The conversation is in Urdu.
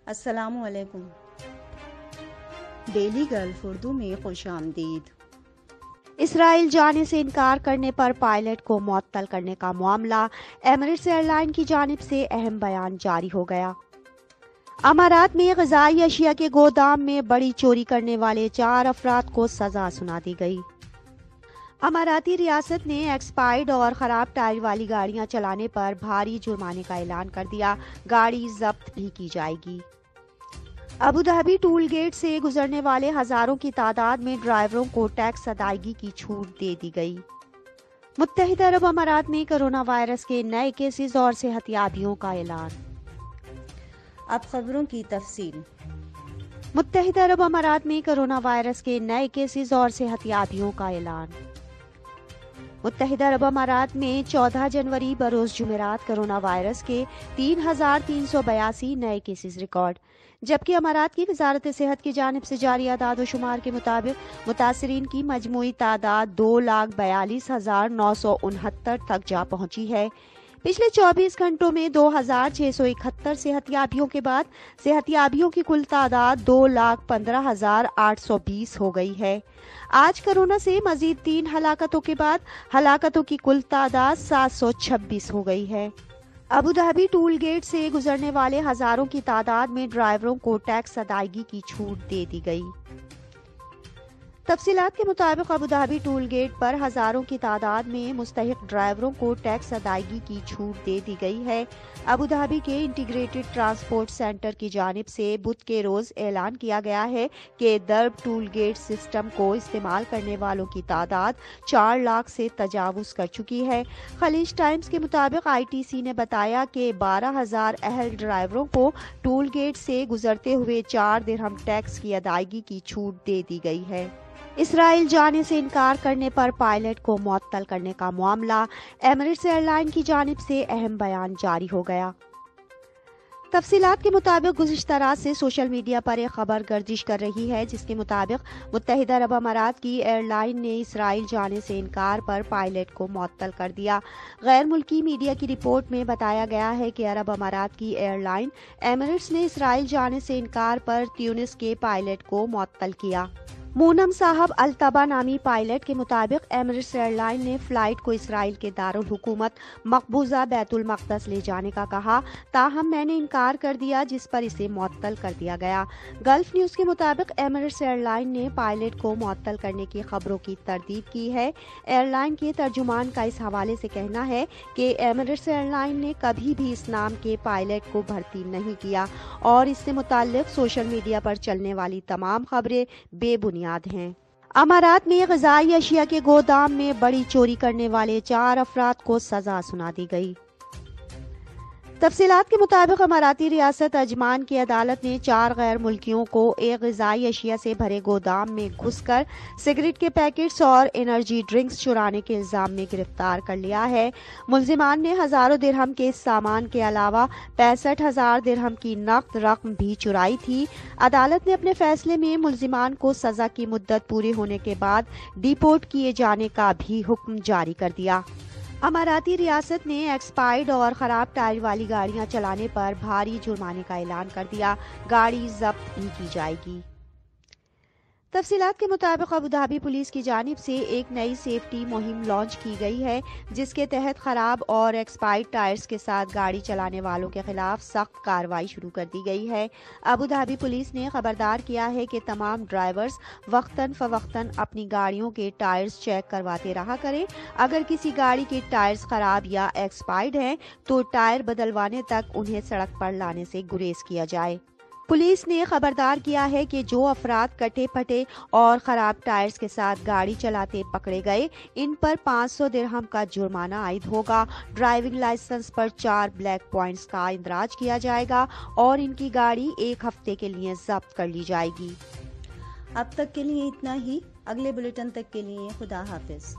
السلام علیکم۔ ڈیلی گلف اردو میں خوش آمدید۔ اسرائیل جانے سے انکار کرنے پر پائلٹ کو معطل کرنے کا معاملہ، ایمریٹس ایئر لائن کی جانب سے اہم بیان جاری ہو گیا۔ امارات میں غذائی اشیاء کے گودام میں بڑی چوری کرنے والے 4 افراد کو سزا سنا دی گئی۔ اماراتی ریاست نے ایکسپائرڈ اور خراب ٹائر والی گاڑیاں چلانے پر بھاری جرمانے کا اعلان کر دیا، گاڑی ضبط بھی کی جائے گی۔ ابوظہبی ٹول گیٹ سے گزرنے والے ہزاروں کی تعداد میں ڈرائیوروں کو ٹیکس ادائیگی کی چھوٹ دے دی گئی۔ متحدہ عرب امارات میں کرونا وائرس کے نئے کیسز اور صحت یابیوں کا اعلان۔ اب خبروں کی تفصیل۔ متحدہ عرب امارات میں کرونا وائرس کے نئے کیسز اور صحت یابیوں کا اعلان۔ متحدہ عرب امارات میں 14 جنوری بروز جمعرات کرونا وائرس کے 3382 نئے کیسز ریکارڈ، جبکہ امارات کی وزارت صحت کی جانب سے جاری اعداد و شمار کے مطابق متاثرین کی مجموعی تعداد 2,42,969 تک جا پہنچی ہے۔ پچھلے 24 گھنٹوں میں 2,671 صحت یابیوں کے بعد صحت یابیوں کی کل تعداد 2,15,820 ہو گئی ہے۔ آج کرونا سے مزید 3 ہلاکتوں کے بعد ہلاکتوں کی کل تعداد 726 ہو گئی ہے۔ ابوظہبی ٹول گیٹ سے گزرنے والے ہزاروں کی تعداد میں ڈرائیوروں کو ٹیکس ادائیگی کی چھوٹ دے دی گئی۔ تفصیلات کے مطابق ابوظہبی ٹول گیٹ پر ہزاروں کی تعداد میں مستحق ڈرائیوروں کو ٹیکس ادائیگی کی چھوٹ دے دی گئی ہے۔ ابوظہبی کے انٹیگریٹڈ ٹرانسپورٹ سینٹر کی جانب سے بدھ کے روز اعلان کیا گیا ہے کہ درب ٹول گیٹ سسٹم کو استعمال کرنے والوں کی تعداد 4 لاکھ سے تجاوز کر چکی ہے۔ خلیج ٹائمز کے مطابق ITC نے بتایا کہ 12,000 اہل ڈرائیوروں کو ٹول گیٹ سے گزرتے ہوئے 4 درہم ٹیکس کی ادائیگی کی چھوٹ دے دی گئی ہے۔ اسرائیل جانے سے انکار کرنے پر پائلٹ کو معطل کرنے کا معاملہ، ایمریٹس ایئر لائن کی جانب سے اہم بیان جاری ہو گیا۔ تفصیلات کے مطابق گزشتہ رات سے سوشل میڈیا پر ایک خبر گردش کر رہی ہے جس کے مطابق متحدہ عرب امارات کی ایئر لائن نے اسرائیل جانے سے انکار پر پائلٹ کو معطل کر دیا۔ غیر ملکی میڈیا کی رپورٹ میں بتایا گیا ہے کہ عرب امارات کی ایئر لائن ایمریٹس نے اسرائیل جانے سے انکار پر تیونس کے پائلٹ کو معطل کیا۔ مونم صاحب الطبا نامی پائلٹ کے مطابق ایمریٹس ایئر لائن نے فلائٹ کو اسرائیل کے دارالحکومت مقبوضہ بیت المقدس لے جانے کا کہا، تاہم میں نے انکار کر دیا جس پر اسے معطل کر دیا گیا۔ گلف نیوز کے مطابق ایمریٹس ایئر لائن نے پائلٹ کو معطل کرنے کی خبروں کی تردید کی ہے۔ ایئر لائن کے ترجمان کا اس حوالے سے کہنا ہے کہ ایمریٹس ایئر لائن نے کبھی بھی اس نام کے پائلٹ کو بھرتی نہیں کیا اور اس سے متعلق سوشل میڈیا پر چلنے والی تمام خبریں بے بنیاد ہیں۔ امارات میں غذائی اشیاء کے گودام میں بڑی چوری کرنے والے 4 افراد کو سزا سنا دی گئی۔ تفصیلات کے مطابق اماراتی ریاست عجمان کی عدالت نے 4 غیر ملکیوں کو ایک غذائی اشیاء سے بھرے گودام میں گھس کر سگریٹ کے پیکٹس اور انرجی ڈرنکس چرانے کے الزام میں گرفتار کر لیا ہے۔ ملزمان نے ہزاروں درہم کے اس سامان کے علاوہ 65,000 درہم کی نقد رقم بھی چرائی تھی۔ عدالت نے اپنے فیصلے میں ملزمان کو سزا کی مدت پوری ہونے کے بعد ڈیپورٹ کیے جانے کا بھی حکم جاری کر دیا۔ اماراتی ریاست نے ایکسپائرڈ اور خراب ٹائر والی گاڑیاں چلانے پر بھاری جرمانے کا اعلان کر دیا، گاڑی ضبط بھی کی جائے گی۔ تفصیلات کے مطابق ابوظہبی پولیس کی جانب سے ایک نئی سیفٹی مہم لانچ کی گئی ہے جس کے تحت خراب اور ایکسپائرڈ ٹائرز کے ساتھ گاڑی چلانے والوں کے خلاف سخت کارروائی شروع کر دی گئی ہے۔ ابوظہبی پولیس نے خبردار کیا ہے کہ تمام ڈرائیورز وقتاً فوقتاً اپنی گاڑیوں کے ٹائرز چیک کرواتے رہا کریں۔ اگر کسی گاڑی کے ٹائرز خراب یا ایکسپائرڈ ہیں تو ٹائر بدلوانے تک انہیں سڑک پر لانے سے گریز کیا جائے۔ پولیس نے خبردار کیا ہے کہ جو افراد کٹے پھٹے اور خراب ٹائرز کے ساتھ گاڑی چلاتے پکڑے گئے ان پر 500 درہم کا جرمانہ عائد ہوگا۔ ڈرائیونگ لائسنس پر 4 بلیک پوائنٹس کا اندراج کیا جائے گا اور ان کی گاڑی 1 ہفتے کے لیے ضبط کر لی جائے گی۔ اب تک کے لیے اتنا ہی، اگلے بلیٹن تک کے لیے خدا حافظ۔